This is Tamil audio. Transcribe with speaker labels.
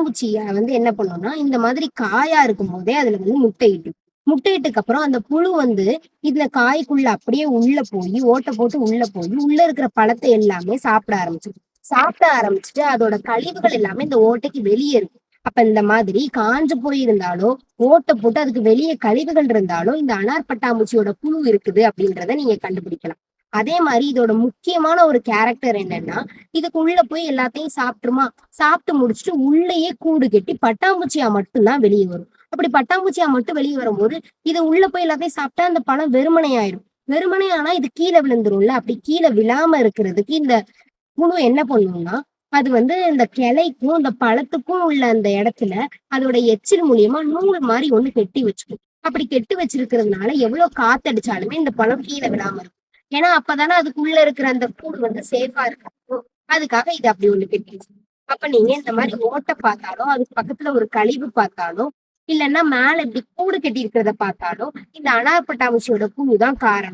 Speaker 1: பட்டாம்பூச்சிய என்ன பண்ணும்னா, இந்த மாதிரி காயா இருக்கும்போதே அதுல முட்டையிடும். முட்டையிட்டதுக்கு அப்புறம் அந்த புழு இந்த காய்க்குள்ள அப்படியே உள்ள போய், ஓட்ட போட்டு உள்ள போய், உள்ள இருக்கிற பழத்தை எல்லாமே சாப்பிட ஆரம்பிச்சுரும். சாப்பிட ஆரம்பிச்சுட்டு அதோட கழிவுகள் எல்லாமே இந்த ஓட்டைக்கு வெளியே இருக்கும். அப்ப இந்த மாதிரி காஞ்சு போயிருந்தாலோ, ஓட்ட போட்டு அதுக்கு வெளியே கழிவுகள் இருந்தாலோ, இந்த அனார் பட்டாம்பூச்சியோட புழு இருக்குது அப்படின்றத நீங்க கண்டுபிடிக்கலாம். அதே மாதிரி இதோட முக்கியமான ஒரு கேரக்டர் என்னன்னா, இதுக்கு உள்ள போய் எல்லாத்தையும் சாப்பிட்டுருமா, சாப்பிட்டு முடிச்சுட்டு உள்ளேயே கூடு கட்டி பட்டாம்பூச்சியா மட்டும்தான் வெளியே வரும். அப்படி பட்டாம்பூச்சியா மட்டும் வெளியே வரும்போது, இது உள்ள போய் எல்லாத்தையும் சாப்பிட்டா அந்த பழம் வெறுமனே ஆயிரும். வெறுமனே ஆனா இது கீழே விழுந்துரும்ல. அப்படி கீழே விழாம இருக்கிறதுக்கு இந்த புழு என்ன பண்ணும்னா, அது இந்த கிளைக்கும், இந்த பழத்துக்கும் உள்ள அந்த இடத்துல அதோட எச்சில் மூலியமா நூல் மாதிரி ஒண்ணு கெட்டி வச்சுக்கும். அப்படி கெட்டி வச்சிருக்கிறதுனால எவ்வளவு காத்தடிச்சாலுமே இந்த பழம் கீழே விழாம இருக்கும். ஏன்னா அப்பதானே அதுக்குள்ள இருக்கிற அந்த கூடு சேஃபா இருக்கும். அதுக்காக இது அப்படி ஒண்ணு கெட்டி வச்சிருக்கு. அப்ப நீங்க இந்த மாதிரி ஓட்டை பார்த்தாலோ, அதுக்கு பக்கத்துல ஒரு கழிவு பார்த்தாலோ, இல்லைன்னா மேல இப்படி கூடு கட்டி இருக்கிறத பார்த்தாலோ, இந்த அனார் பட்டாம்பூச்சியோட புழு தான் காரணம்.